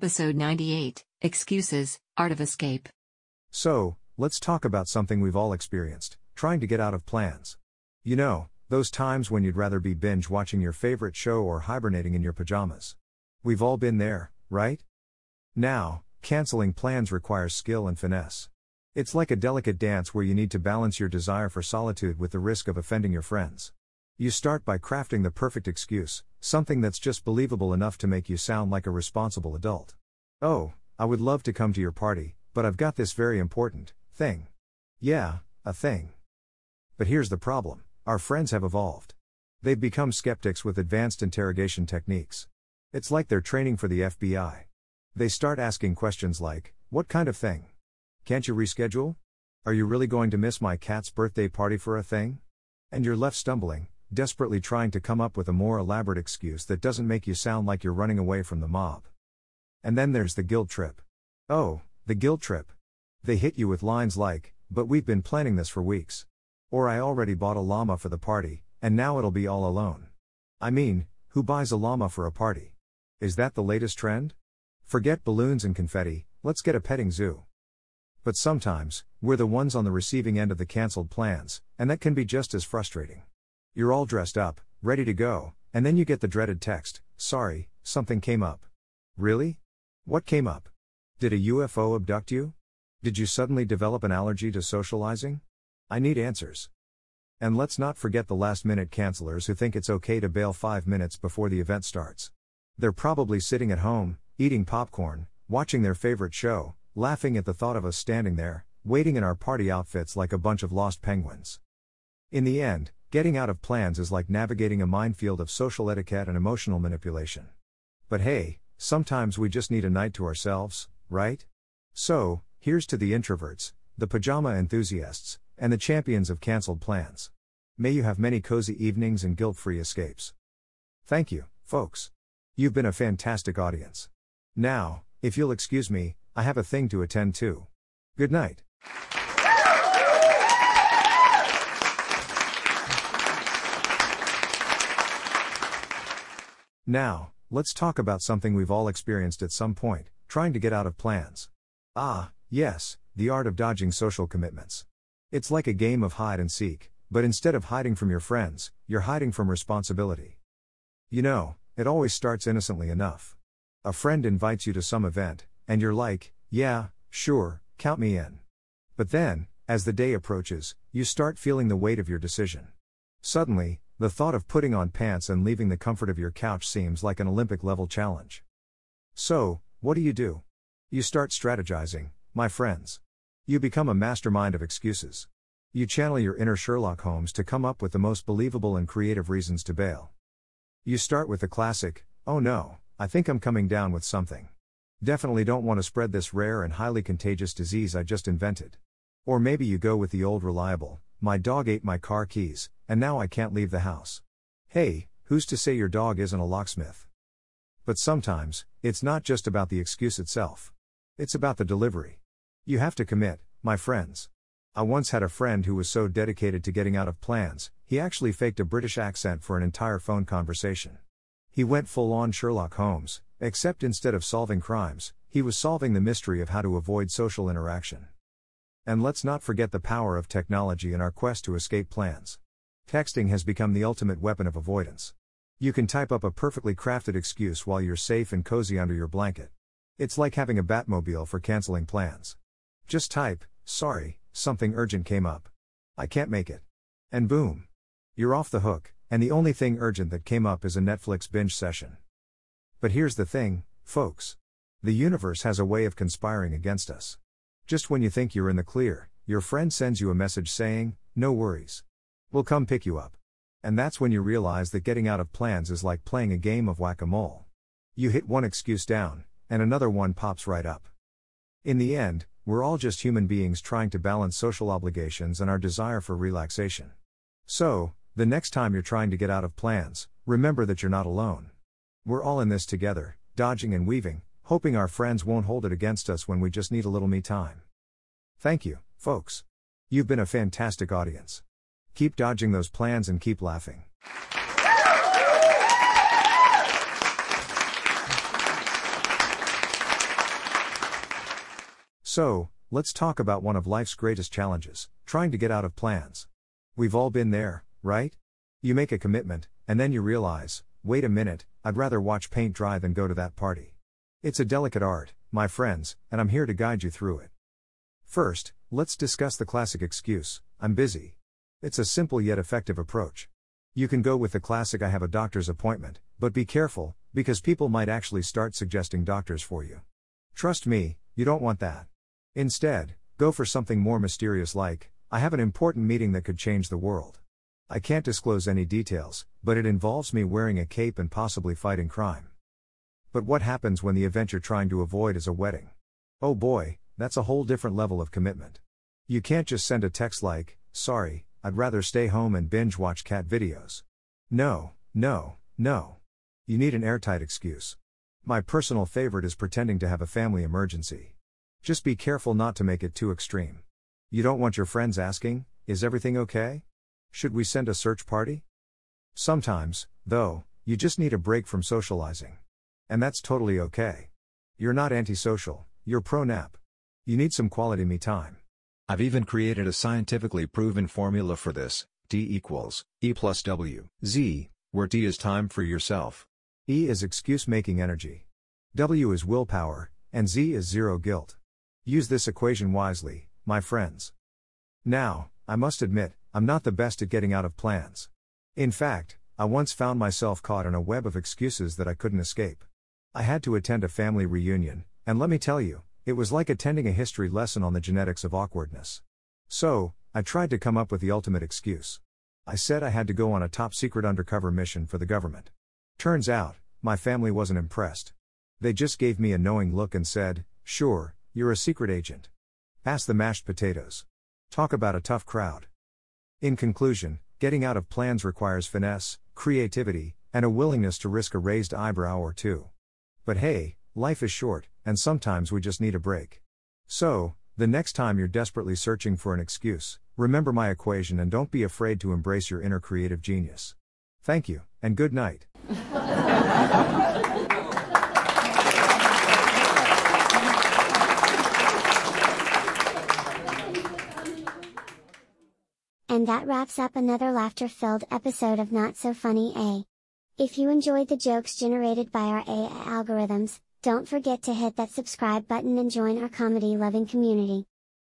Episode 98, Excuses, Art of Escape. So, let's talk about something we've all experienced, trying to get out of plans. You know, those times when you'd rather be binge watching your favorite show or hibernating in your pajamas. We've all been there, right? Now, canceling plans requires skill and finesse. It's like a delicate dance where you need to balance your desire for solitude with the risk of offending your friends. You start by crafting the perfect excuse, something that's just believable enough to make you sound like a responsible adult. Oh, I would love to come to your party, but I've got this very important thing. Yeah, a thing. But here's the problem: our friends have evolved. They've become skeptics with advanced interrogation techniques. It's like they're training for the FBI. They start asking questions like, "What kind of thing? Can't you reschedule? Are you really going to miss my cat's birthday party for a thing?" And you're left stumbling, desperately trying to come up with a more elaborate excuse that doesn't make you sound like you're running away from the mob. And then there's the guilt trip. Oh, the guilt trip. They hit you with lines like, "But we've been planning this for weeks." Or, "I already bought a llama for the party, and now it'll be all alone." I mean, who buys a llama for a party? Is that the latest trend? Forget balloons and confetti, let's get a petting zoo. But sometimes, we're the ones on the receiving end of the cancelled plans, and that can be just as frustrating. You're all dressed up, ready to go, and then you get the dreaded text, "Sorry, something came up." Really? What came up? Did a UFO abduct you? Did you suddenly develop an allergy to socializing? I need answers. And let's not forget the last-minute cancelers who think it's okay to bail 5 minutes before the event starts. They're probably sitting at home, eating popcorn, watching their favorite show, laughing at the thought of us standing there, waiting in our party outfits like a bunch of lost penguins. In the end, getting out of plans is like navigating a minefield of social etiquette and emotional manipulation. But hey, sometimes we just need a night to ourselves, right? So, here's to the introverts, the pajama enthusiasts, and the champions of cancelled plans. May you have many cozy evenings and guilt-free escapes. Thank you, folks. You've been a fantastic audience. Now, if you'll excuse me, I have a thing to attend to. Good night. Now, let's talk about something we've all experienced at some point, trying to get out of plans. Ah, yes, the art of dodging social commitments. It's like a game of hide and seek, but instead of hiding from your friends, you're hiding from responsibility. You know, it always starts innocently enough. A friend invites you to some event, and you're like, "Yeah, sure, count me in." But then, as the day approaches, you start feeling the weight of your decision. Suddenly, the thought of putting on pants and leaving the comfort of your couch seems like an Olympic-level challenge. So, what do? You start strategizing, my friends. You become a mastermind of excuses. You channel your inner Sherlock Holmes to come up with the most believable and creative reasons to bail. You start with the classic, "Oh no, I think I'm coming down with something. Definitely don't want to spread this rare and highly contagious disease I just invented." Or maybe you go with the old reliable, "My dog ate my car keys, and now I can't leave the house." Hey, who's to say your dog isn't a locksmith? But sometimes, it's not just about the excuse itself. It's about the delivery. You have to commit, my friends. I once had a friend who was so dedicated to getting out of plans, he actually faked a British accent for an entire phone conversation. He went full-on Sherlock Holmes, except instead of solving crimes, he was solving the mystery of how to avoid social interaction. And let's not forget the power of technology in our quest to escape plans. Texting has become the ultimate weapon of avoidance. You can type up a perfectly crafted excuse while you're safe and cozy under your blanket. It's like having a Batmobile for canceling plans. Just type, "Sorry, something urgent came up. I can't make it." And boom. You're off the hook, and the only thing urgent that came up is a Netflix binge session. But here's the thing, folks. The universe has a way of conspiring against us. Just when you think you're in the clear, your friend sends you a message saying, "No worries. We'll come pick you up." And that's when you realize that getting out of plans is like playing a game of whack-a-mole. You hit one excuse down, and another one pops right up. In the end, we're all just human beings trying to balance social obligations and our desire for relaxation. So, the next time you're trying to get out of plans, remember that you're not alone. We're all in this together, dodging and weaving, hoping our friends won't hold it against us when we just need a little me time. Thank you, folks. You've been a fantastic audience. Keep dodging those plans and keep laughing. So, let's talk about one of life's greatest challenges, trying to get out of plans. We've all been there, right? You make a commitment, and then you realize, wait a minute, I'd rather watch paint dry than go to that party. It's a delicate art, my friends, and I'm here to guide you through it. First, let's discuss the classic excuse, I'm busy. It's a simple yet effective approach. You can go with the classic I have a doctor's appointment, but be careful, because people might actually start suggesting doctors for you. Trust me, you don't want that. Instead, go for something more mysterious like, I have an important meeting that could change the world. I can't disclose any details, but it involves me wearing a cape and possibly fighting crime. But what happens when the event you're trying to avoid is a wedding? Oh boy, that's a whole different level of commitment. You can't just send a text like, sorry, I'd rather stay home and binge watch cat videos. No. You need an airtight excuse. My personal favorite is pretending to have a family emergency. Just be careful not to make it too extreme. You don't want your friends asking, is everything okay? Should we send a search party? Sometimes, though, you just need a break from socializing. And that's totally okay. You're not antisocial, you're pro-nap. You need some quality me time. I've even created a scientifically proven formula for this, T = E + W, Z, where T is time for yourself. E is excuse-making energy. W is willpower, and Z is zero guilt. Use this equation wisely, my friends. Now, I must admit, I'm not the best at getting out of plans. In fact, I once found myself caught in a web of excuses that I couldn't escape. I had to attend a family reunion, and let me tell you, it was like attending a history lesson on the genetics of awkwardness. So, I tried to come up with the ultimate excuse. I said I had to go on a top-secret undercover mission for the government. Turns out, my family wasn't impressed. They just gave me a knowing look and said, sure, you're a secret agent. Pass the mashed potatoes. Talk about a tough crowd. In conclusion, getting out of plans requires finesse, creativity, and a willingness to risk a raised eyebrow or two. But hey, life is short, and sometimes we just need a break. So, the next time you're desperately searching for an excuse, remember my equation and don't be afraid to embrace your inner creative genius. Thank you, and good night. And that wraps up another laughter-filled episode of Not So Funny A. If you enjoyed the jokes generated by our AI algorithms, don't forget to hit that subscribe button and join our comedy-loving community.